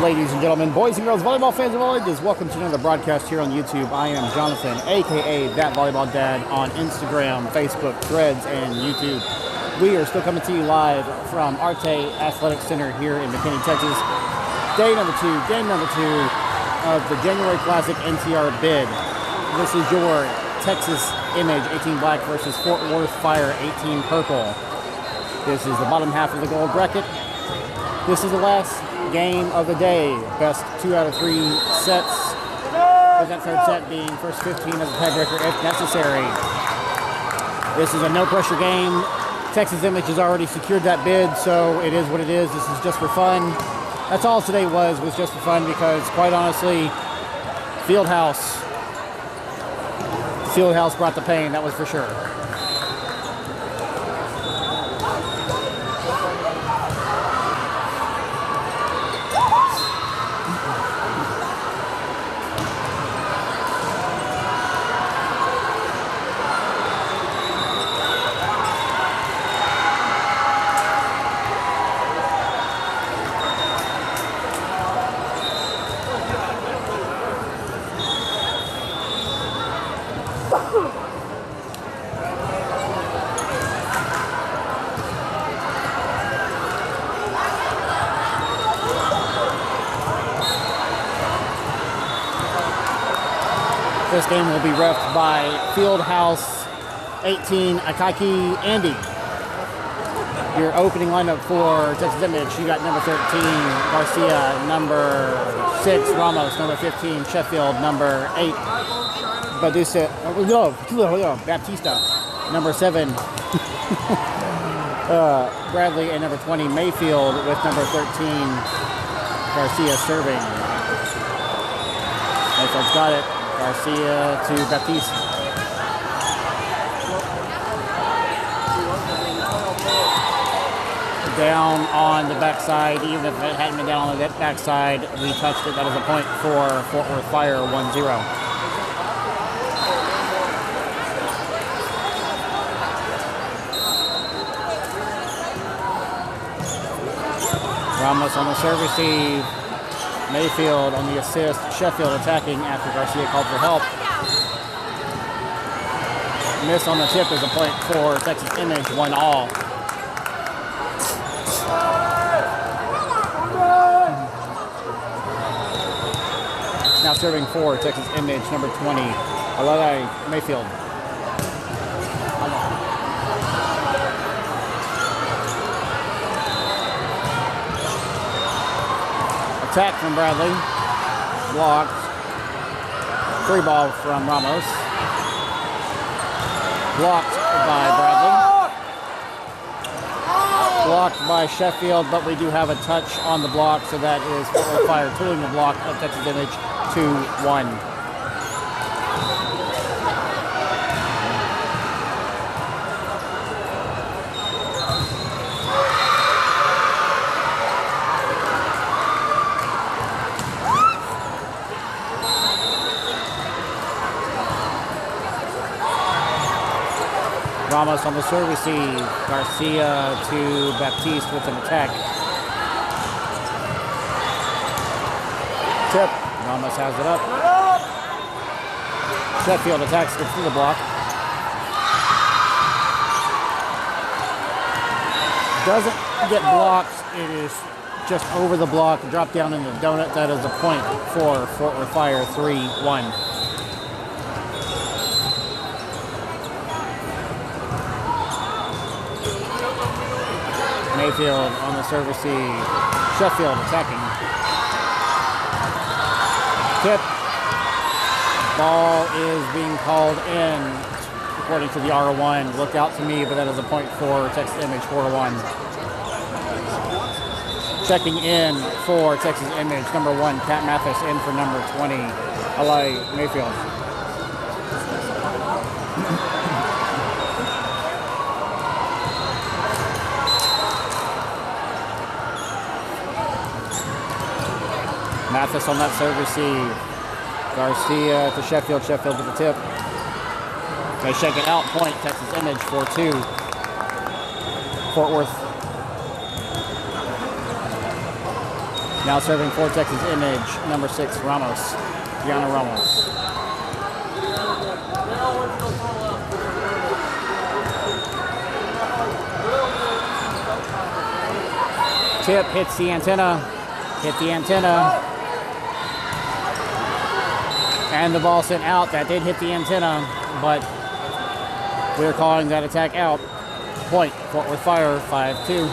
Ladies and gentlemen, boys and girls, volleyball fans of all ages, welcome to another broadcast here on YouTube. I am Jonathan, aka That Volleyball Dad, on Instagram, Facebook, Threads, and YouTube. We are still coming to you live from Arete Athletic Center here in McKinney, Texas. Game number two of the January Classic NTR bid. This is your Texas Image 18 Black versus Fort Worth Fire 18 Purple. This is the bottom half of the gold bracket. This is the last game of the day. Best 2 out of 3 sets, with that third set being first 15 as a tiebreaker if necessary. This is a no-pressure game. Texas Image has already secured that bid, so it is what it is. This is just for fun. That's all today was just for fun because, quite honestly, Fieldhouse brought the pain, that was for sure. This game will be reffed by Fieldhouse 18 Akaki Andy. Your opening lineup for Texas Image, you got number 13 Garcia, number 6 Ramos, number 15 Sheffield, number 8 Baptista, number 7 Bradley, and number 20 Mayfield with number 13 Garcia serving. Mayfield's got it. Garcia to Baptiste. Down on the backside, even if it hadn't been down on the backside, we touched it. That is a point for Fort Worth Fire, 1-0. Ramos on the serve receive. Mayfield on the assist. Sheffield attacking after Garcia called for help. Miss on the tip is a point for Texas Image, 1-all. Now serving for Texas Image, number 20, Alai Mayfield. Attack from Bradley, blocked, free ball from Ramos, blocked by Bradley, blocked by Sheffield, but we do have a touch on the block, so that is Fort Worth Fire tooling the block of Texas Image, 2-1. Ramos on the serve receive. Garcia to Baptiste with an attack. Tip. Ramos has it up. Sheffield attacks, gets through the block. Doesn't get blocked. It is just over the block. Drop down in the donut. That is a point for Fort Worth Fire, 3-1. Mayfield on the serve receive. Sheffield attacking. Tip. Ball is being called in according to the R1. Look out to me, but that is a point for Texas Image, 4-1. Checking in for Texas Image, number 1, Pat Mathis, in for number 20, Alai Mayfield. Mathis on that serve receive. Garcia to Sheffield. Sheffield to the tip. They shake it out. Point Texas Image, 4-2. Fort Worth Now serving for Texas Image, number 6, Ramos. Gianna Ramos. Tip hits the antenna. Hit the antenna. And the ball sent out. That did hit the antenna, but we're calling that attack out. Point, Fort Worth Fire, 5-2.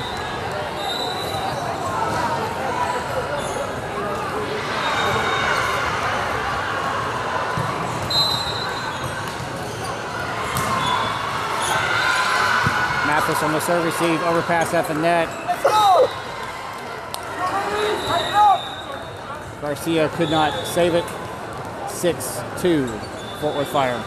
Mathis on the serve receive, overpass at the net. Garcia could not save it. 6-2, Fort Worth Fire.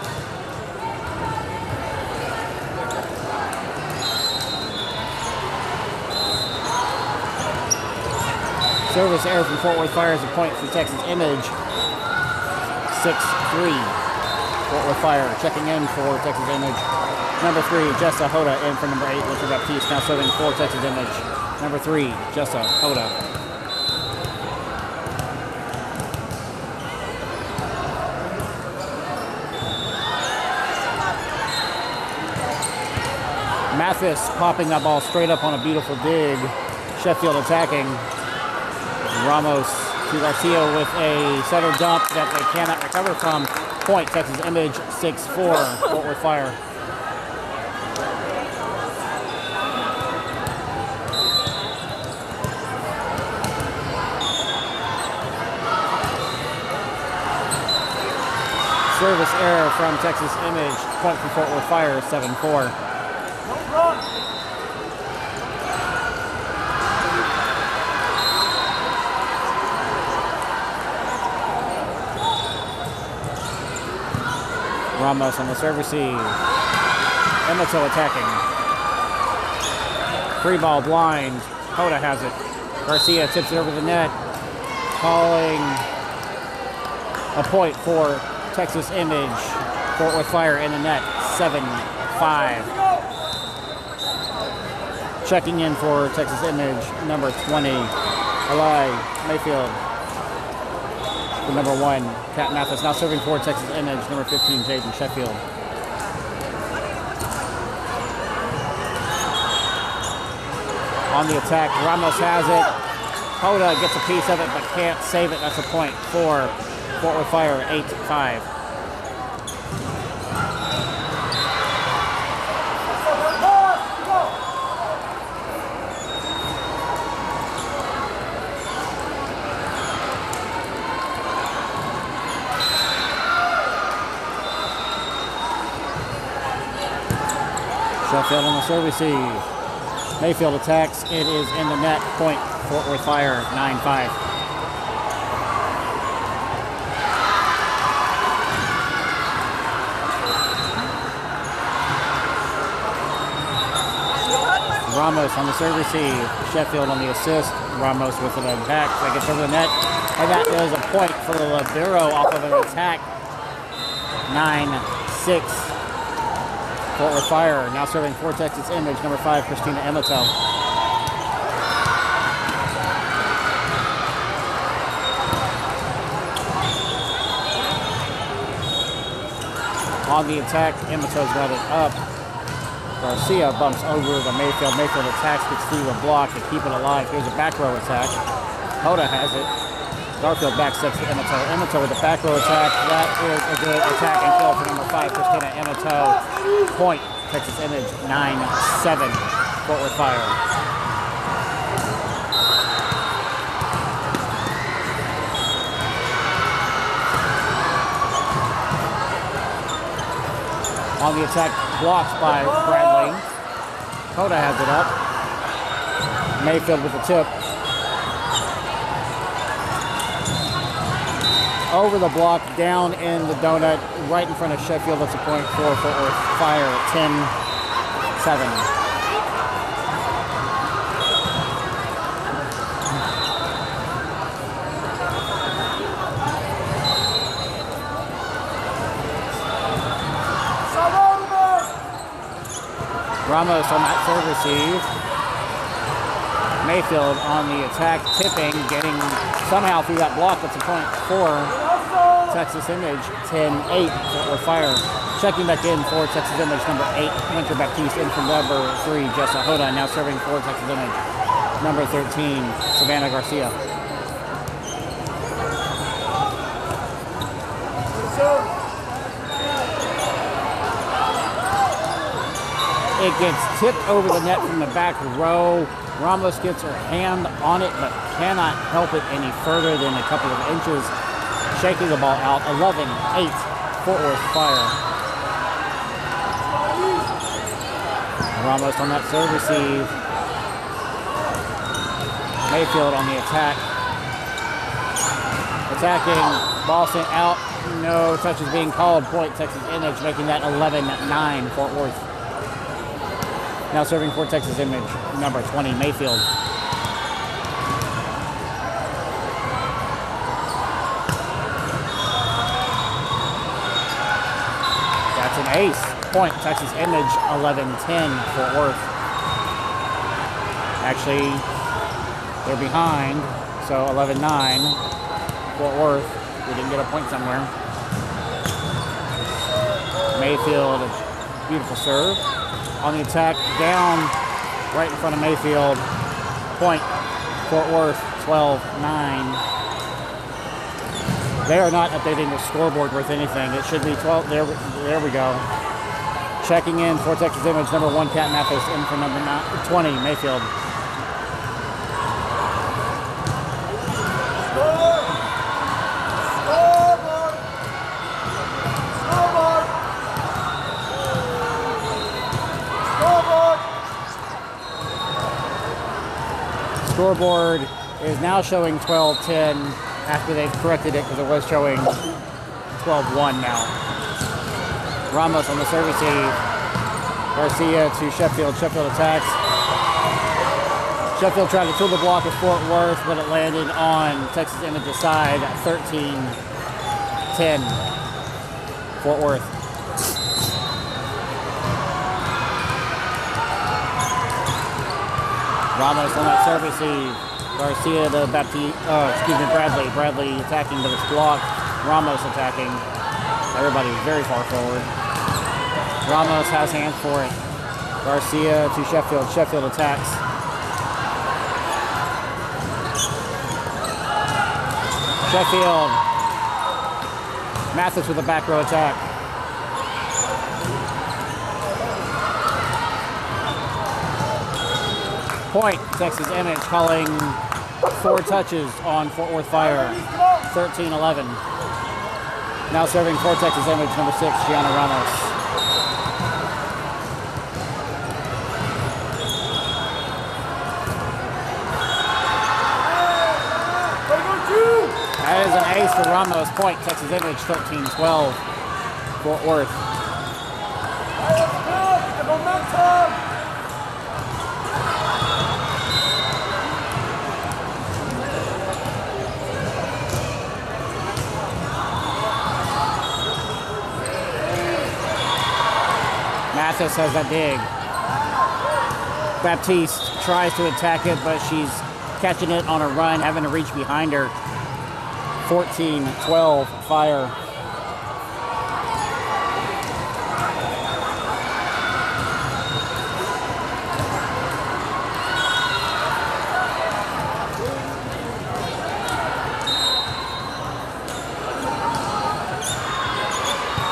Service error from Fort Worth Fire is a point for Texas Image. 6-3, Fort Worth Fire. Checking in for Texas Image. Number 3, Jessa Hoda in for number 8, Richard Baptiste. Now serving for Texas Image. Number 3, Jessa Hoda. Mathis popping that ball straight up on a beautiful dig. Sheffield attacking. Ramos to Garcia with a setter dump that they cannot recover from. Point, Texas Image, 6-4, Fort Worth Fire. Service error from Texas Image. Point for Fort Worth Fire, 7-4. Ramos on the serve receive. Emato attacking. Free ball blind. Hoda has it. Garcia tips it over the net. Calling a point for Texas Image. Fort Worth Fire in the net. 7-5. Checking in for Texas Image, number 20, Eli Mayfield. The number 1, Kat Mathis. Now serving for Texas Image, number 15, Jaden Sheffield. On the attack, Ramos has it. Hoda gets a piece of it but can't save it. That's a point for Fort Worth Fire, 8-5. Sheffield on the serve receive. Mayfield attacks. It is in the net. Point, Fort Worth Fire, 9-5. Ramos on the serve receive. Sheffield on the assist. Ramos with it back. That gets over the net. And that is a point for the libero off of an attack. 9-6. Fort Worth Fire now serving for Texas Image, number 5, Christina Emato. On the attack, Emato's got it up. Garcia bumps over the Mayfield. Mayfield attacks, gets through the block to keep it alive. Here's a back row attack. Hoda has it. Garfield back steps to Emato. Emato with the back row attack. That is a good attack and kill for number 5, Christina Emato. Point, Texas Image, 9-7, Fort Worth Fire. On the attack, blocked by Bradley. Hoda has it up. Mayfield with the tip. Over the block, down in the donut, right in front of Sheffield. That's a point for Fort Worth Fire, 10-7. Ramos on that serve receive. Mayfield on the attack, tipping, getting somehow through that block. That's a point for Texas Image, 10-8 for Fire. Checking back in for Texas Image, number 8, Winter Baptiste, in from number 3, Jessa Hoda. Now serving for Texas Image, number 13, Savannah Garcia. It gets tipped over the net from the back row. Ramos gets her hand on it, but cannot help it any further than a couple of inches. Shaking the ball out. 11-8, Fort Worth Fire. Ramos on that serve receive. Mayfield on the attack. Attacking, ball sent out. No touches being called. Point Texas Image, making that 11-9 Fort Worth. Now serving for Texas Image, number 20, Mayfield. That's an ace. Point Texas Image, 11-10 Fort Worth. Actually, they're behind, so 11-9 Fort Worth. We didn't get a point somewhere. Mayfield, beautiful serve. On the attack, down right in front of Mayfield. Point, Fort Worth, 12-9. They are not updating the scoreboard with anything. It should be 12. There we go. Checking in for Texas Image, number 1, Cat Mathis, in for number 20, Mayfield. Scoreboard is now showing 12-10 after they've corrected it because it was showing 12-1 now. Ramos on the serve receive. Garcia to Sheffield. Sheffield attacks. Sheffield tried to tool the block with Fort Worth, but it landed on Texas Image's side at 13-10 Fort Worth. Ramos on that serve receive. Garcia to Bradley. Bradley attacking, but it's blocked. Ramos attacking. Everybody's very far forward. Ramos has hands for it. Garcia to Sheffield. Sheffield attacks. Sheffield. Mathis with a back row attack. Point, Texas Image calling 4 touches on Fort Worth Fire, 13-11. Now serving for Texas Image, number 6, Gianna Ramos. That is an ace for Ramos. Point, Texas Image, 13-12, Fort Worth. Mathis has that dig. Baptiste tries to attack it, but she's catching it on a run, having to reach behind her. 14-12, Fire.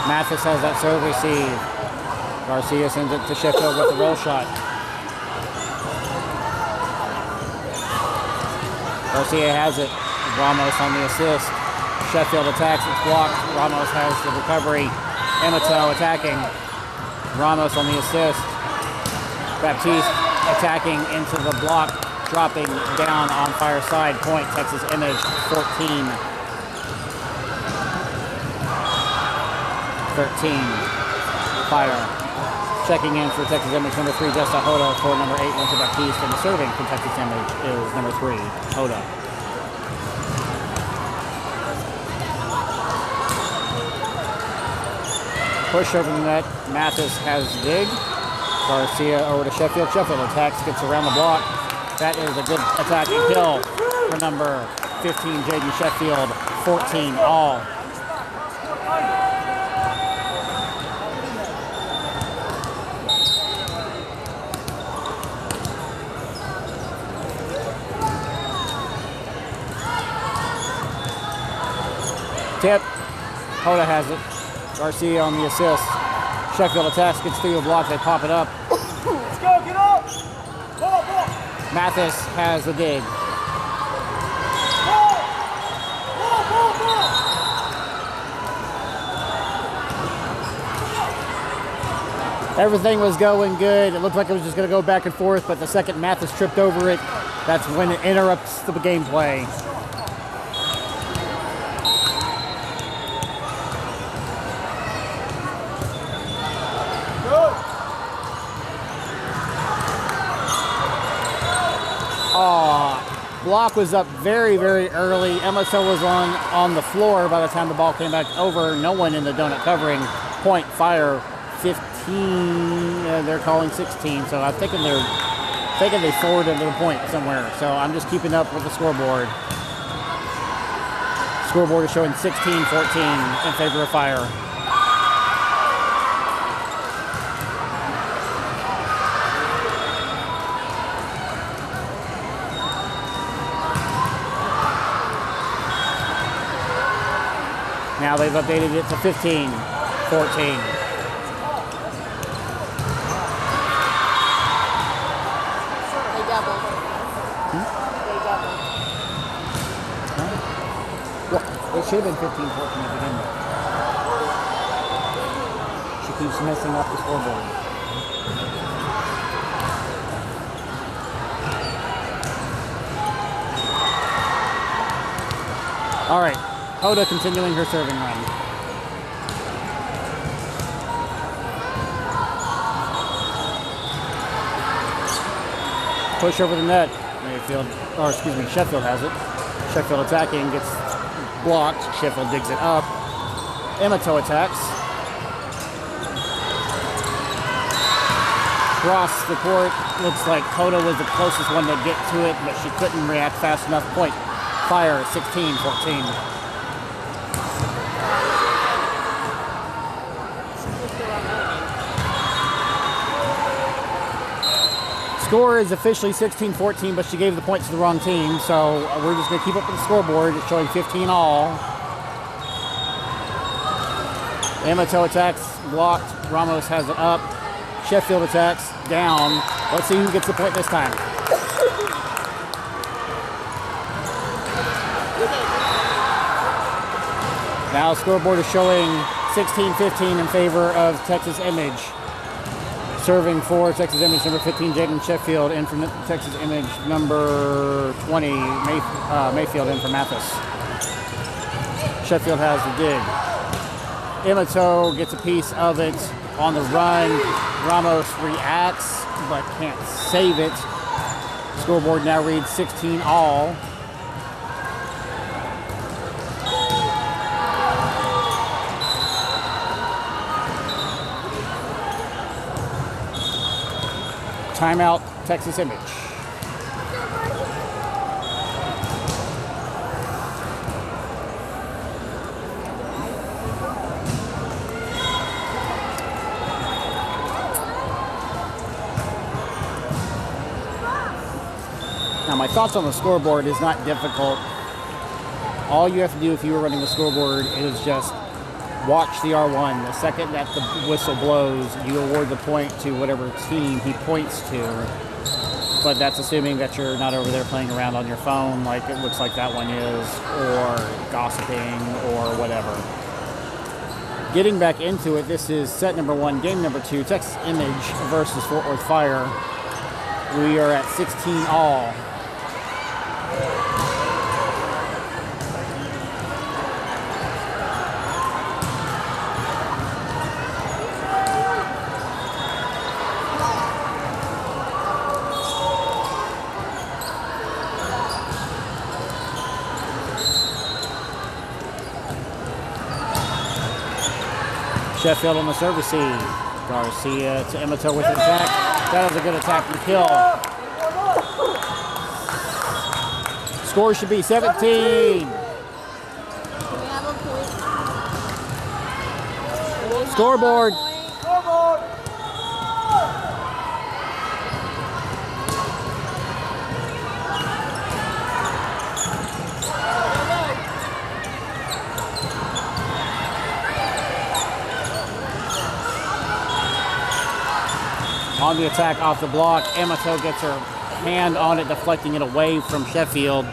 Mathis has that serve receive. Garcia sends it to Sheffield with the roll shot. Garcia has it. Ramos on the assist. Sheffield attacks. It's blocked. Ramos has the recovery. Emato attacking. Ramos on the assist. Baptiste attacking into the block. Dropping down on Fire side. Point, Texas Image, 14-13. Fire. Checking in for Texas Image, number 3, Jessa Hoda, for number 8, Winter Baptiste, and serving for Texas Image is number 3, Hoda. Push over the net. Mathis has dig. Garcia over to Sheffield. Sheffield attacks, gets around the block. That is a good attack and kill for number 15, Jaden Sheffield, 14 all. Tip. Hoda has it. Garcia on the assist. Sheffield attacks, gets through a block, they pop it up. Let's go, get up! Ball, ball. Mathis has the dig. Ball! Ball, ball, ball! Everything was going good. It looked like it was just going to go back and forth, but the second Mathis tripped over it, that's when it interrupts the gameplay. Block was up very, very early. Emerson was on the floor by the time the ball came back over. No one in the donut covering. Point Fire 15. They're calling 16. So I'm thinking they forwarded the point somewhere. So I'm just keeping up with the scoreboard. Scoreboard is showing 16-14 in favor of Fire. Now they've updated it to 15-14. They doubled. They doubled. Well, it should have been 15-14 to begin with. She keeps messing up the scoreboard. All right. Hoda continuing her serving run. Push over the net. Sheffield has it. Sheffield attacking, gets blocked. Sheffield digs it up. Emato attacks. Across the court. Looks like Hoda was the closest one to get to it, but she couldn't react fast enough. Point Fire 16-14. Score is officially 16-14, but she gave the point to the wrong team, so we're just going to keep up with the scoreboard. It's showing 15 all. Emato attacks, blocked. Ramos has it up. Sheffield attacks, down. Let's see who gets the point this time. Now scoreboard is showing 16-15 in favor of Texas Image. Serving for Texas Image, number 15, Jaden Sheffield, and from Texas Image, number 20, Mayfield, in for Mathis. Sheffield has the dig. Emato gets a piece of it on the run. Ramos reacts, but can't save it. Scoreboard now reads 16 all. Timeout, Texas Image. Now, my thoughts on the scoreboard is not difficult. All you have to do if you were running the scoreboard is just watch the R1. The second that the whistle blows, you award the point to whatever team he points to. But that's assuming that you're not over there playing around on your phone like it looks like that one is, or gossiping, or whatever. Getting back into it, this is set number 1, game number 2, Texas Image versus Fort Worth Fire. We are at 16 all. Sheffield on the service seed. Garcia to Emato with an attack. That was a good attack and kill. Score should be 17. Can we have a point? Scoreboard. Scoreboard. On the attack off the block, Amato gets her hand on it, deflecting it away from Sheffield.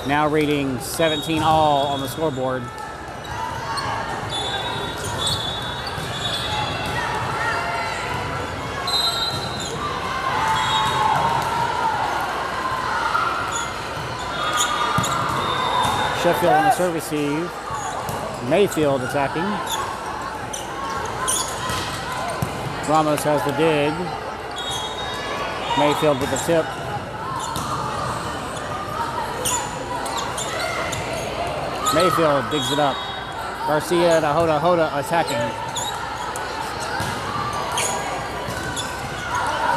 Now reading 17 all on the scoreboard. Sheffield on the serve receive. Mayfield attacking. Ramos has the dig. Mayfield with the tip. Mayfield digs it up. Garcia to Hoda attacking.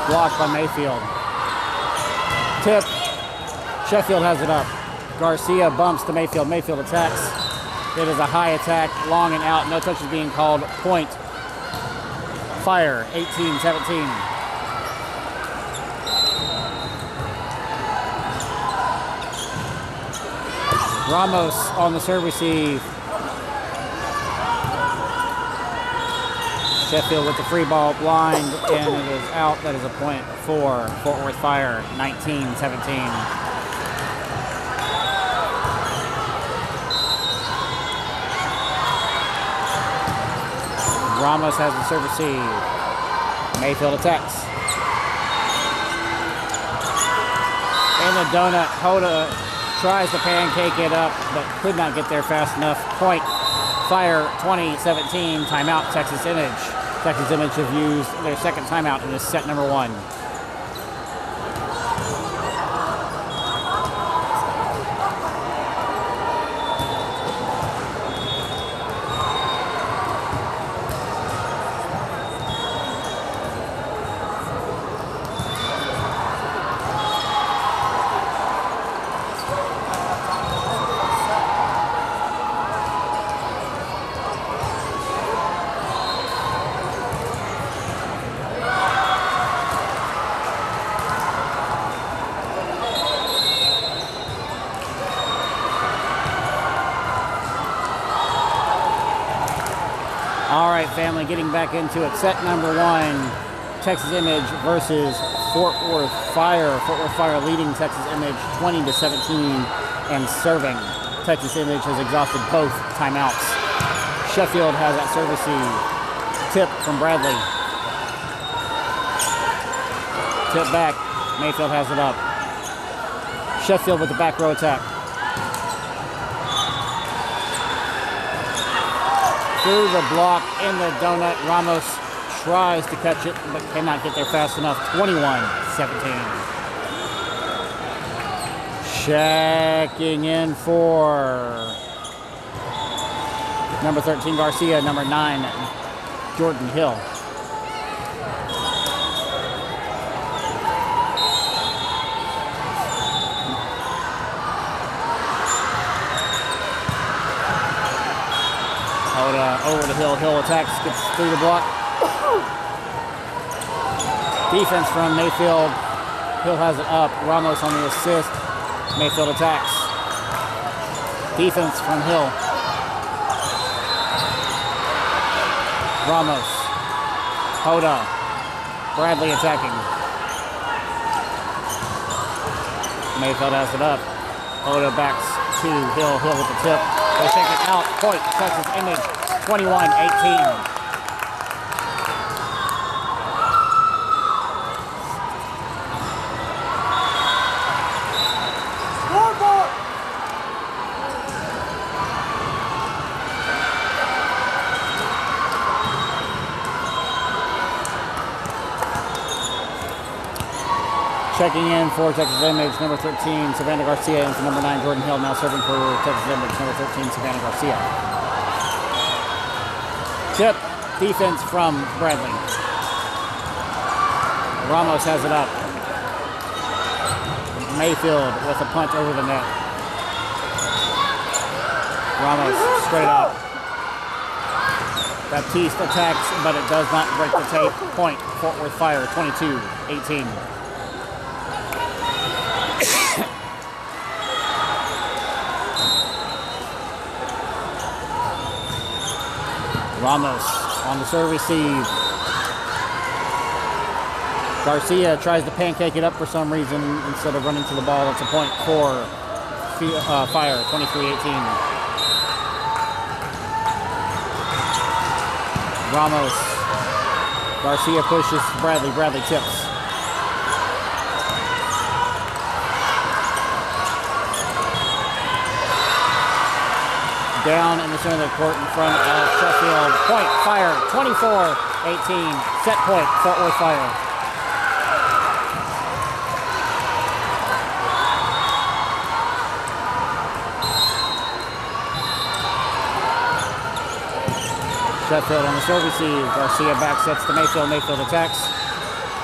Blocked by Mayfield. Tip. Sheffield has it up. Garcia bumps to Mayfield. Mayfield attacks. It is a high attack, long and out. No touches being called. Point. Fire, 18-17. Ramos on the serve receive. Sheffield with the free ball, blind, and it is out. That is a point for Fort Worth Fire, 19-17. Ramos has the serve receive. Mayfield attacks. In the donut, Hoda tries to pancake it up, but could not get there fast enough. Point, Fire, 20-17. Timeout, Texas Image. Texas Image have used their second timeout in this set number 1. All right, family, getting back into it. Set number 1, Texas Image versus Fort Worth Fire. Fort Worth Fire leading Texas Image 20-17 and serving. Texas Image has exhausted both timeouts. Sheffield has that serve receive. Tip from Bradley. Tip back. Mayfield has it up. Sheffield with the back row attack. Through the block in the donut. Ramos tries to catch it, but cannot get there fast enough. 21-17. Checking in for number 13, Garcia. Number 9, Jordan Hill. Over the Hill. Hill attacks, gets through the block. Defense from Mayfield. Hill has it up. Ramos on the assist. Mayfield attacks. Defense from Hill. Ramos. Hoda. Bradley attacking. Mayfield has it up. Hoda backs to Hill. Hill with the tip. They take it out. Point. Texas Image. 21-18. Checking in for Texas Image, number 13, Savannah Garcia, and for number 9, Jordan Hill, now serving for Texas Image, number 13, Savannah Garcia. Tip, defense from Bradley. Ramos has it up. Mayfield with a punt over the net. Ramos straight up. Baptiste attacks, but it does not break the tape. Point, Fort Worth Fire, 22-18. Ramos on the serve receive. Garcia tries to pancake it up for some reason instead of running to the ball. It's a point for Fire, 23-18. Ramos. Garcia pushes Bradley. Bradley tips. Down in the center of the court in front of Sheffield. Point, Fire, 24-18. Set point, Fort Worth Fire. Sheffield on the serve receive. Garcia back sets to Mayfield. Mayfield attacks.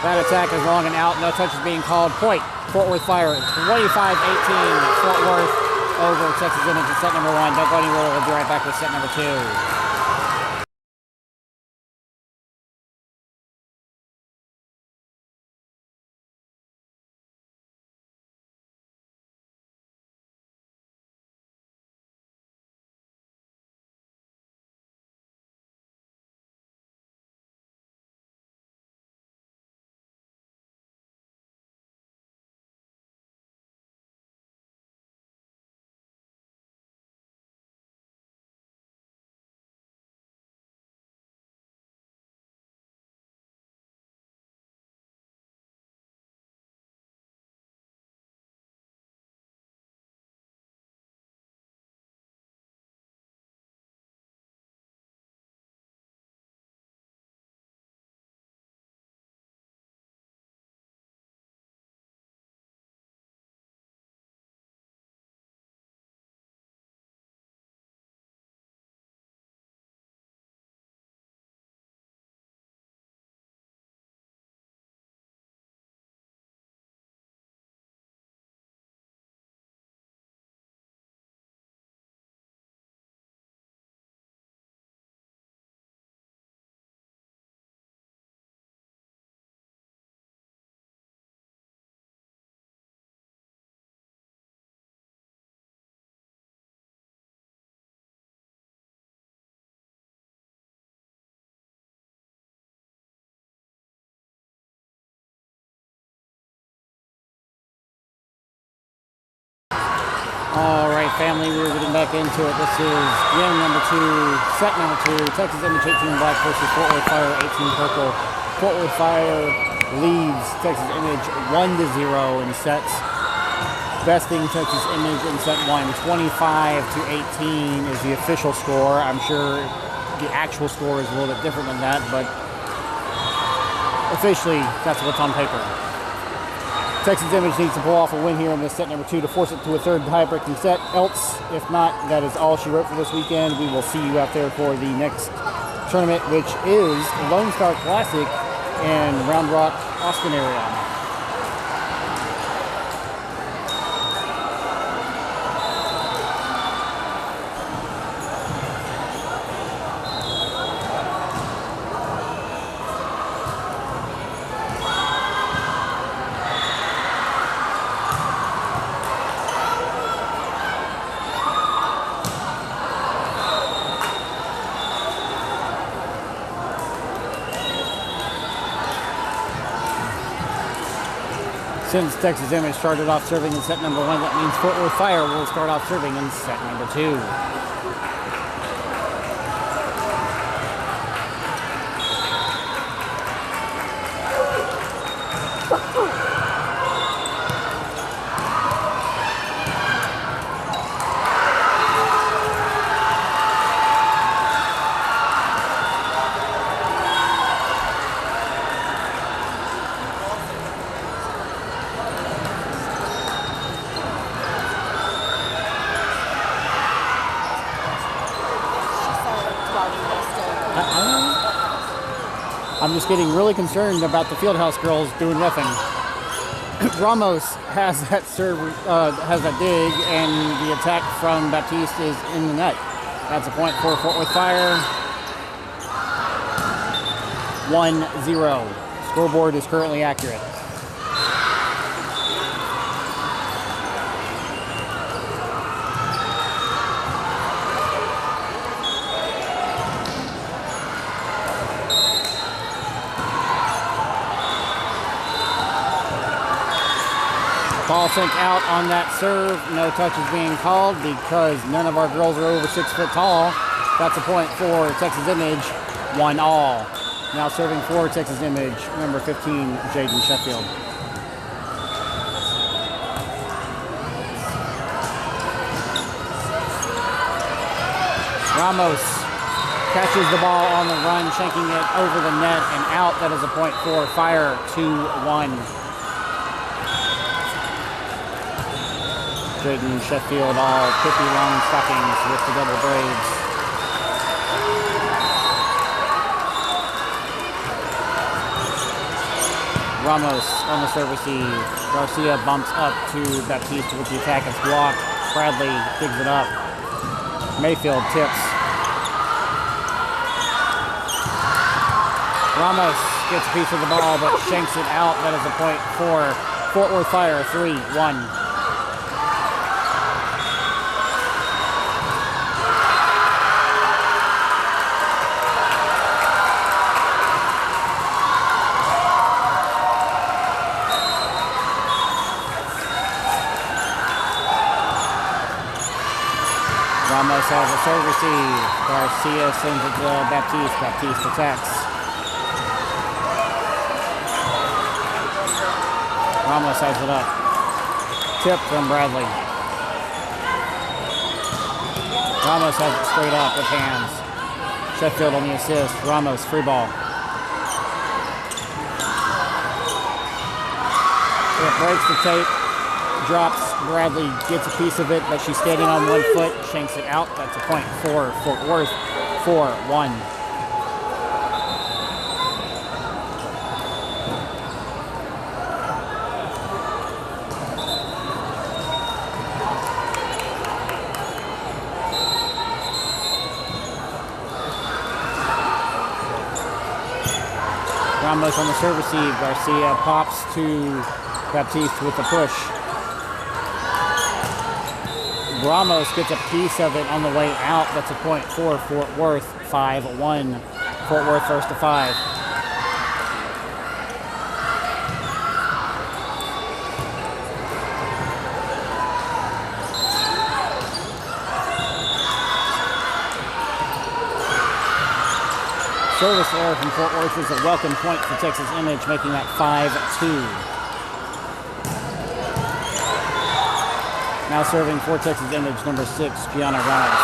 That attack is long and out. No touch is being called. Point, Fort Worth Fire, 25-18. Fort Worth over Texas Image in set number 1. Don't go anywhere. We'll be right back with set number 2. All right, family, we're getting back into it. This is game number 2, set number 2. Texas Image 18 black versus Fort Worth Fire 18 purple. Fort Worth Fire leads Texas Image 1-0 in sets. Besting Texas Image in set 1. 25-18 is the official score. I'm sure the actual score is a little bit different than that, but officially that's what's on paper. Texas Image needs to pull off a win here in this set number 2 to force it to a third tie-breaking set. Else, if not, that is all she wrote for this weekend. We will see you out there for the next tournament, which is Lone Star Classic in Round Rock, Austin area. Since Texas Image started off serving in set number 1, that means Fort Worth Fire will start off serving in set number 2. I'm just getting really concerned about the Fieldhouse girls doing roughing. Ramos has that serve, has that dig, and the attack from Baptiste is in the net. That's a point for Fort Worth Fire. 1-0. Scoreboard is currently accurate. Ball sent out on that serve. No touches being called because none of our girls are over 6 foot tall. That's a point for Texas Image. 1-1. Now serving for Texas Image, number 15, Jaden Sheffield. Ramos catches the ball on the run, shanking it over the net and out. That is a point for Fire. 2-1. Jaden Sheffield, all Pippi long stockings with the double braids. Ramos on the serve receive. Garcia bumps up to Baptiste with the attack. It's blocked. Bradley digs it up. Mayfield tips. Ramos gets a piece of the ball but shanks it out. That is a point for Fort Worth Fire. 3-1. Ramos has a serve receive. Garcia sends it to Baptiste. Baptiste attacks. Ramos has it up. Tip from Bradley. Ramos has it straight up with hands. Sheffield on the assist. Ramos, free ball. It breaks the tape. Drops. Bradley gets a piece of it, but she's standing on 1 foot, shanks it out. That's a point for Fort Worth. 4-1. Ramos on the serve receive. Garcia pops to Baptiste with the push. Ramos gets a piece of it on the way out. That's a point for Fort Worth. 5-1. Fort Worth first to 5. Service error from Fort Worth is a welcome point for Texas Image, making that 5-2. Now serving for Texas Image, number 6, Gianna Ramos.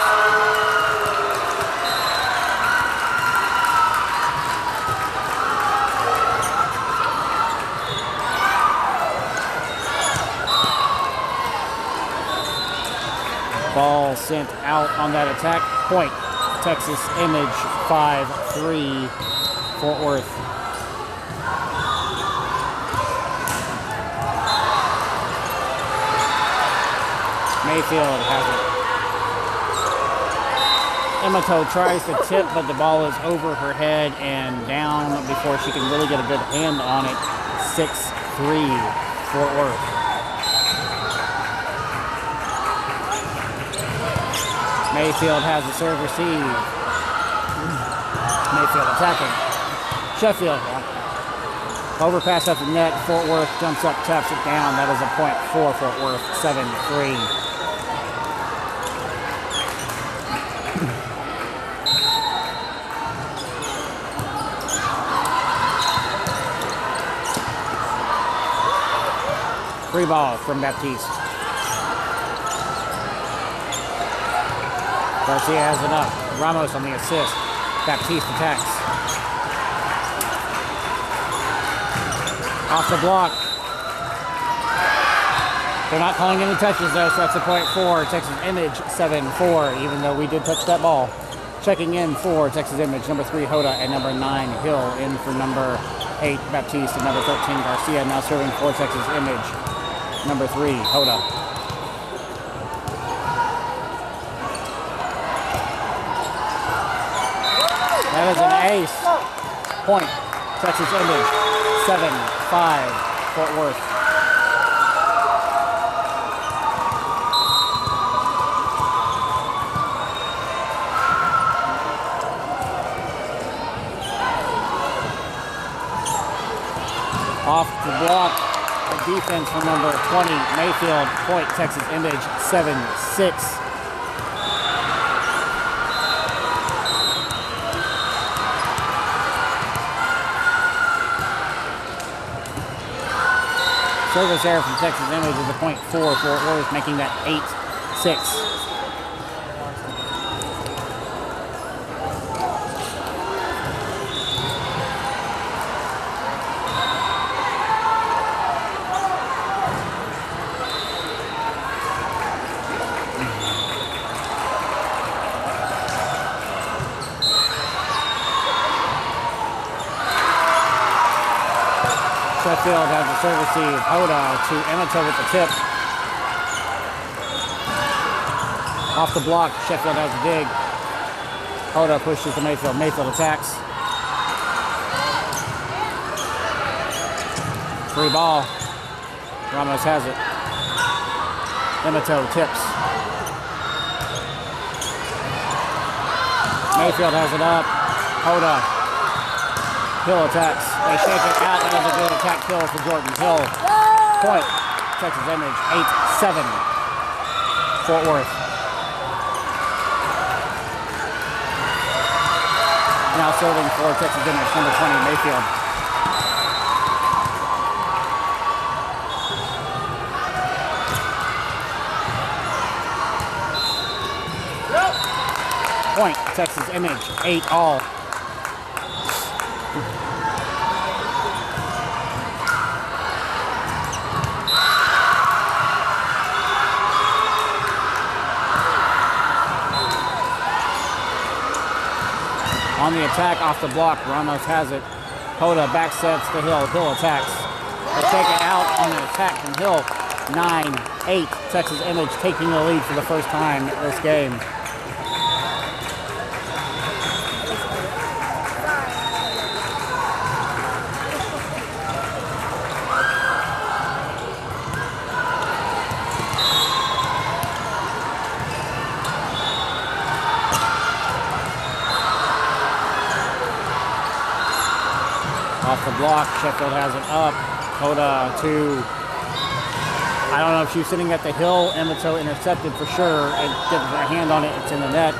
Ball sent out on that attack. Point, Texas Image, 5-3, Fort Worth. Mayfield has it. Emato tries to tip, but the ball is over her head and down before she can really get a good hand on it. 6-3, Fort Worth. Mayfield has the serve receive. Mayfield attacking. Sheffield. Overpass at the net. Fort Worth jumps up, taps it down. That is a point for Fort Worth. 7-3. Free ball from Baptiste. Garcia has it up. Ramos on the assist. Baptiste attacks. Off the block. They're not calling any touches though, so that's a point for Texas Image. 7-4, even though we did touch that ball. Checking in for Texas Image, number 3, Hoda, and number 9, Hill. In for number 8, Baptiste, and number 13, Garcia. Now serving for Texas Image. Number 3, Hoda. That is an ace. Point, Texas Image. 7-5, Fort Worth. Off the block, the defense from number 20, Mayfield. Point, Texas Image, 7-6. Service error from Texas Image is a .4 Fort Worth, making that 8-6. Sheffield has the serve receive. Hoda to Emato with the tip. Off the block, Sheffield has a dig. Hoda pushes to Mayfield. Mayfield attacks. Free ball. Ramos has it. Emato tips. Mayfield has it up. Hoda. Hill attacks. They shake it out. That was a good attack kill for Jordan Hill. Point. Texas Image. 8-7. Fort Worth. Now serving for Texas Image. Number 20, Mayfield. Point. Texas Image. 8-all. On the attack, off the block, Ramos has it. Hoda back sets to Hill. Hill attacks. They take it out on the attack from Hill. 9-8. Texas Image taking the lead for the first time this game. Off the block, Sheffield has it up. Hoda to, I don't know if she's sitting at the hill. Emato intercepted for sure and gets her hand on it. It's in the net.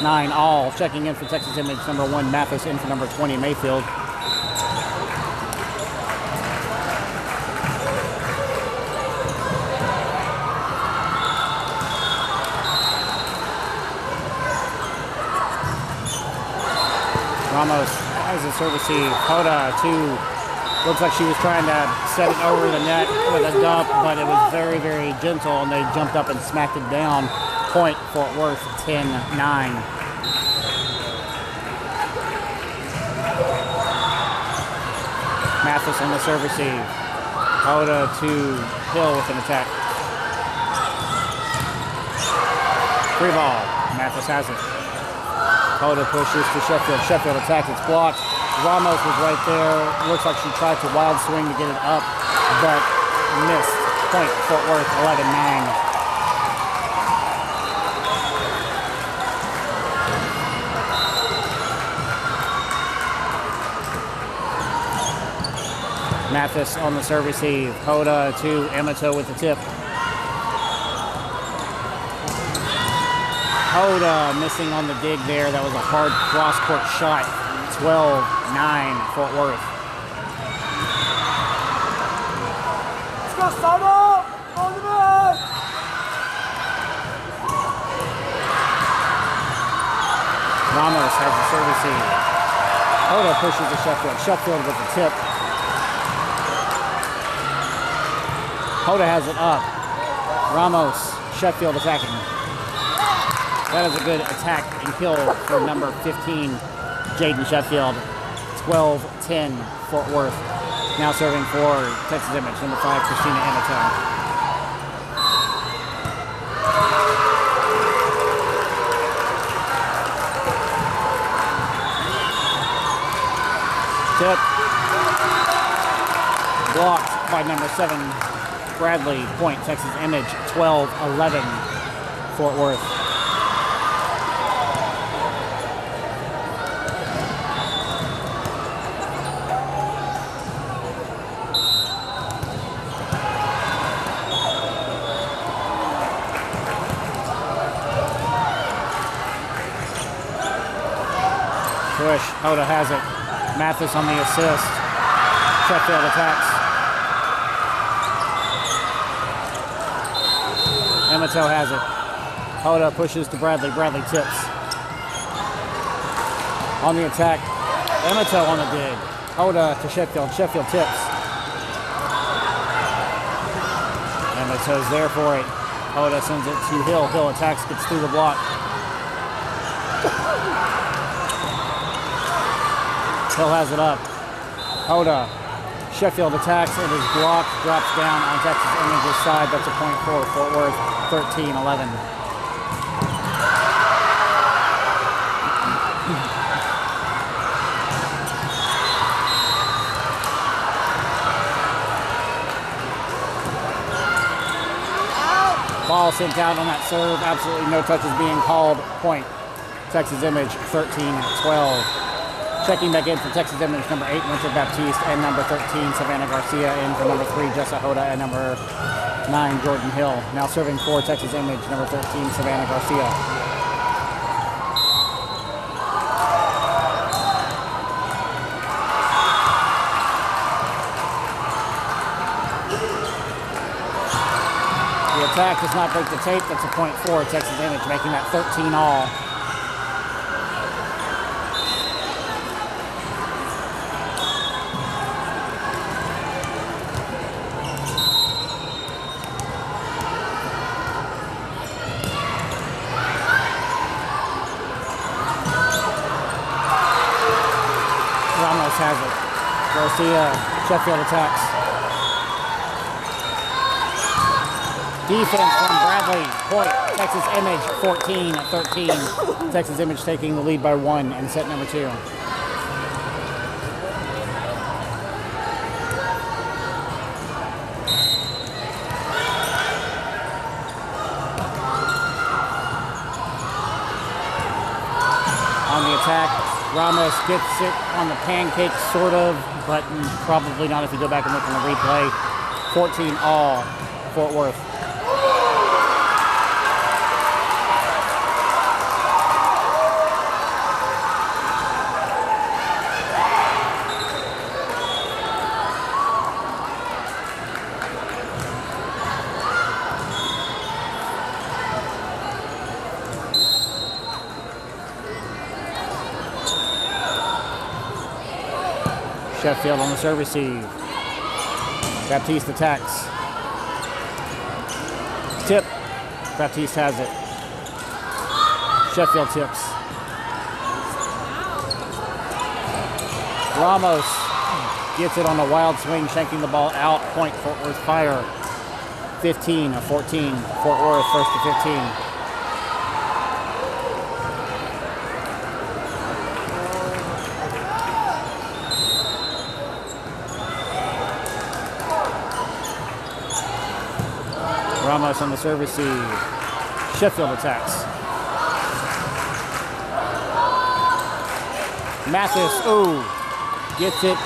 9-all. Checking in for Texas Image, number 1, Mathis, in for number 20, Mayfield. Ramos has a serve receive. Hoda to, looks like she was trying to set it over the net with a dump, but it was very, very gentle, and they jumped up and smacked it down. Point, Fort Worth, 10-9. Mathis on the serve receive. Hoda to Hill with an attack. Free ball. Mathis has it. Hoda pushes to Sheffield. Sheffield attacks. It's blocked. Ramos was right there. Looks like she tried to wild swing to get it up, but missed. Point, Fort Worth, 11-9. Mathis on the serve receive. Hoda to Emato with the tip. Hoda missing on the dig there. That was a hard cross-court shot. 12-9, Fort Worth. Let's go, Soto! On the man! Ramos has the serve receive. Hoda pushes to Sheffield. Sheffield with the tip. Hoda has it up. Ramos, Sheffield attacking. That is a good attack and kill for number 15, Jaden Sheffield. 12-10. 10, Fort Worth. Now serving for Texas Image, number 5, Christina Amato. Tip. Blocked by number 7, Bradley. Point, Texas Image, 12-11, Fort Worth. Push, Hoda has it. Mathis on the assist. Sheffield attacks. Amato has it. Hoda pushes to Bradley. Bradley tips. On the attack. Amato on the dig. Hoda to Sheffield. Sheffield tips. Amato's there for it. Hoda sends it to Hill. Hill attacks, gets through the block. Hill has it up. Hoda. Sheffield attacks. It is blocked. Drops down on Texas Image's side. That's a point for Fort Worth. 13-11. Ball sent out on that serve. Absolutely no touches being called. Point. Texas Image 13-12. Checking back in for Texas Image, number 8, Winter Baptiste, and number 13, Savannah Garcia, in for number 3, Jessa Hoda, and number 9, Jordan Hill. Now serving for Texas Image, number 13, Savannah Garcia. The attack does not break the tape. That's a point for Texas Image, making that 13-all. Has it. Garcia, Sheffield attacks. Defense from Bradley. Point. Texas Image 14-13. Texas Image taking the lead by 1 in set number 2. On the attack. Ramos gets it on the pancake, sort of, but probably not if you go back and look on the replay. 14-all, Fort Worth. Sheffield on the serve receive. Baptiste attacks. Tip. Baptiste has it. Sheffield tips. Ramos gets it on a wild swing, shanking the ball out. Point Fort Worth Fire. 15-14. Fort Worth first to 15. Ramos on the serve receive. Sheffield attacks. Mathis, gets it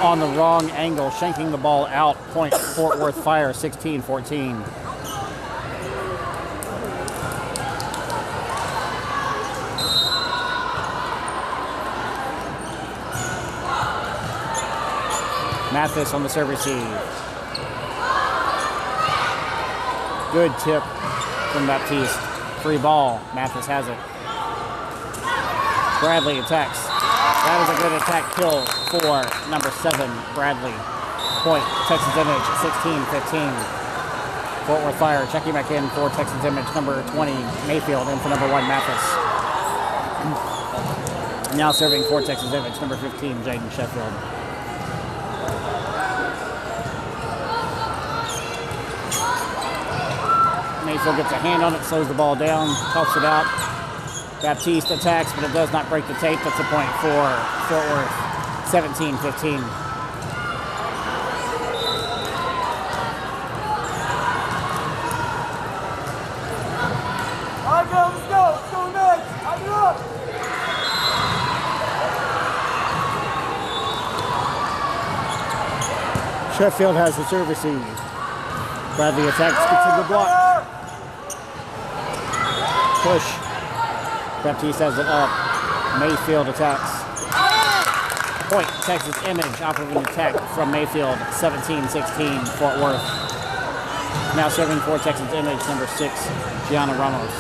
on the wrong angle, shanking the ball out. Point Fort Worth Fire, 16-14. Mathis on the serve receive. Good tip from Baptiste. Free ball. Mathis has it. Bradley attacks. That is a good attack kill for number 7, Bradley. Point, Texas Image, 16-15. Fort Worth Fire checking back in for Texas Image, number 20, Mayfield, in for number 1, Mathis. Now serving for Texas Image, number 15, Jaden Sheffield. Mayfield gets a hand on it, slows the ball down, tops it out. Baptiste attacks, but it does not break the tape. That's a point for Fort Worth, 17-15. All right, girls, let's go. Let's go next. Hype it up. Sheffield has the service receive. Bradley attacks, gets a good block. Push. Baptiste has it up. Mayfield attacks. Point, Texas Image off of an attack from Mayfield, 17-16, Fort Worth. Now serving for Texas Image, number 6, Gianna Ramos.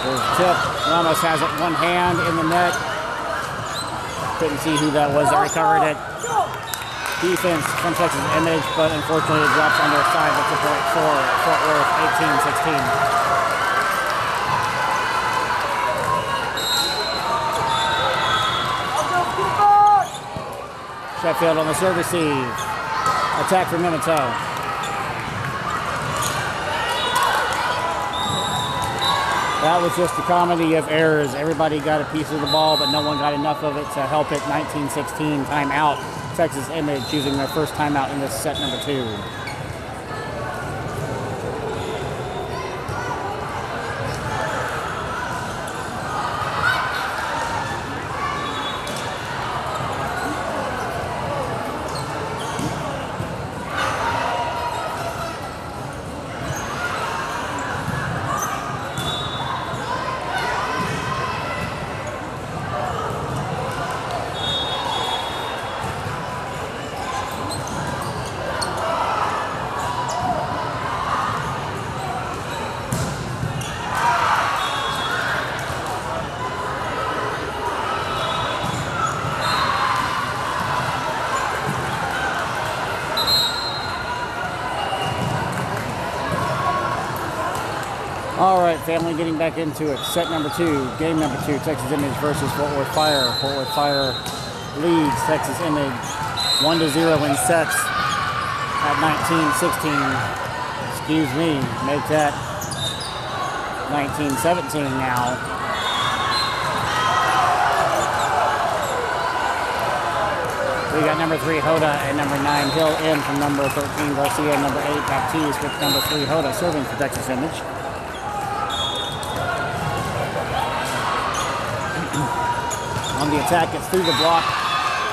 There's a tip. Ramos has it one hand in the net. Couldn't see who that was that recovered it. Defense from Texas Image, but unfortunately it drops on their side. That's a point for Fort Worth, 18-16. Sheffield on the serve receive. Attack from Minotaur. That was just a comedy of errors. Everybody got a piece of the ball, but no one got enough of it to help it. 19-16 timeout. Texas Image using their first timeout in this set, number 2. All right, family, getting back into it. Set number 2, game number 2, Texas Image versus Fort Worth Fire. Fort Worth Fire leads Texas Image 1-0 in sets at 19-16. Excuse me, make that 19-17 now. We got number 3, Hoda, and number 9, Hill in from number 13, Garcia, number 8, Baptiste, with number 3, Hoda, serving for Texas Image. On the attack, it's through the block.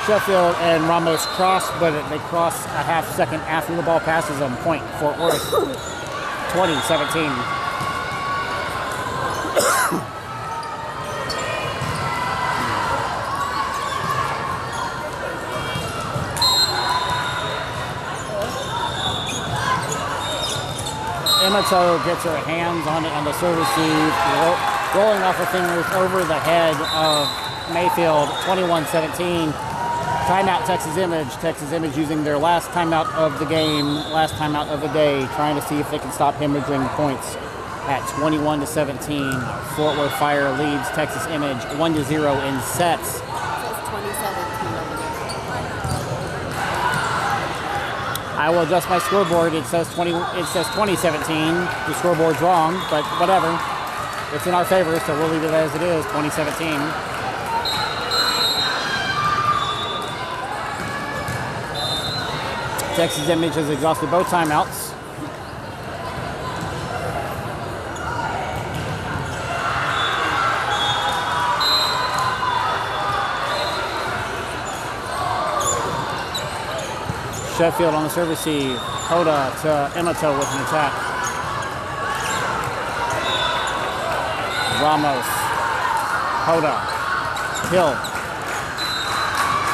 Sheffield and Ramos cross, but they cross a half second after the ball passes them. Point, Fort Worth, 20-17. Emato gets her hands on it on the serve receive, rolling off her fingers over the head of Mayfield, 21-17. Timeout, Texas Image. Texas Image using their last timeout of the game, last timeout of the day, trying to see if they can stop hemorrhaging points at 21-17. Fort Worth Fire leads Texas Image 1-0 in sets. It says 2017 over there. I will adjust my scoreboard. It says 2017. The scoreboard's wrong, but whatever. It's in our favor, so we'll leave it as it is, 2017. Texas Image has exhausted both timeouts. Sheffield on the serve receive. Hoda to Emato with an attack. Ramos. Hoda. Hill.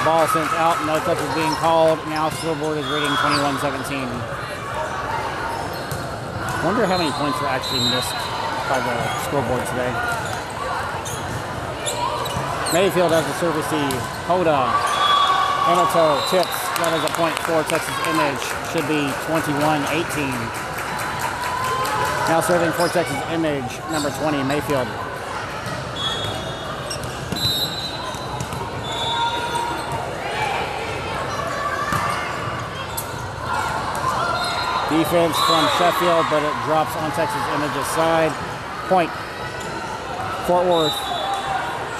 Ball sent out. No touches being called. Now scoreboard is reading 21-17. Wonder how many points were actually missed by the scoreboard today. Mayfield has the serve receive. Hoda. Emato tips. That is a point for Texas Image. Should be 21-18. Now serving for Texas Image, number 20, Mayfield. Defense from Sheffield, but it drops on Texas Image's side. Point. Fort Worth.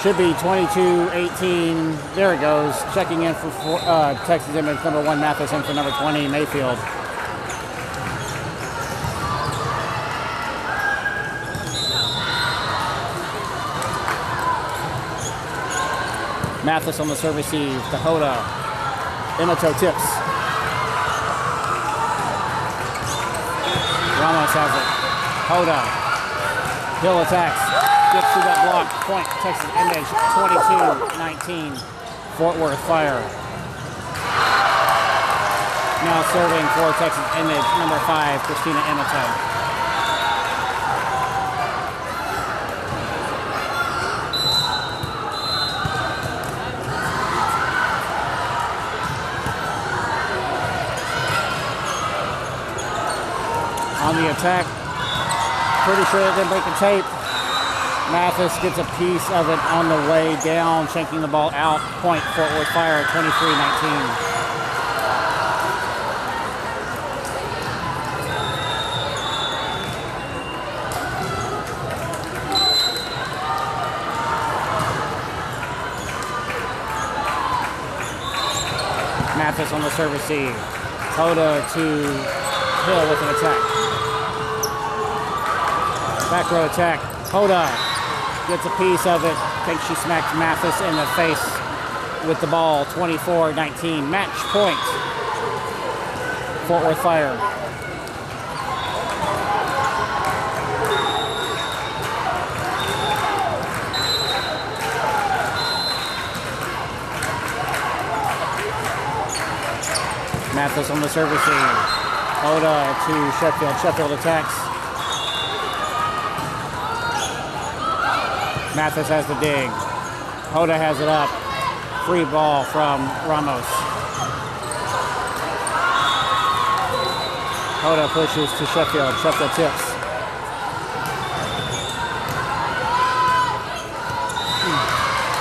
Should be 22-18. There it goes. Checking in for Texas Image, number 1, Mathis, in for number 20, Mayfield. Mathis on the serve receive to Hoda. Imoto tips. Ramos has it. Hoda. Hill attacks. Gets through that block. Point. Texas Image. 22-19. Fort Worth Fire. Now serving for Texas Image, number 5, Christina Imoto. On the attack, pretty sure it didn't break the tape. Mathis gets a piece of it on the way down, shanking the ball out. Point, Fort Worth Fire, 23-19. Mathis on the serve receive. Hoda to Hill with an attack. Back row attack. Hoda gets a piece of it. Thinks she smacked Mathis in the face with the ball. 24-19. Match point. Fort Worth Fire. Mathis on the serve receive. Hoda to Sheffield. Sheffield attacks. Mathis has the dig. Hoda has it up. Free ball from Ramos. Hoda pushes to Sheffield. Sheffield tips.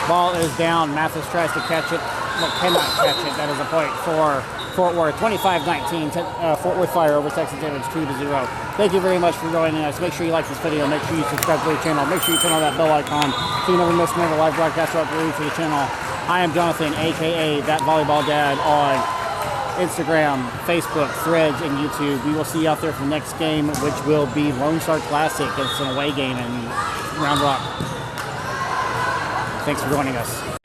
Ball is down. Mathis tries to catch it, but cannot catch it. That is a point for Fort Worth. 25-19. Fort Worth Fire over Texas Image 2-0. Thank you very much for joining us. Make sure you like this video. Make sure you subscribe to the channel. Make sure you turn on that bell icon so you never miss another live broadcast or upload to the channel. I am Jonathan, aka That Volleyball Dad, on Instagram, Facebook, Threads, and YouTube. We will see you out there for the next game, which will be Lone Star Classic. It's an away game in Round Rock. Thanks for joining us.